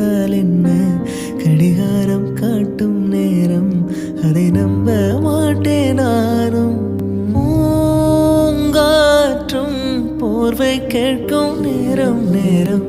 என்றால் என்ன? கடிகாரம் காட்டும் நேரம், அதை நம்ப மாட்டேன் நானும். பூங்காற்றும் போர்வை கேட்கும் நேரம் நேரம்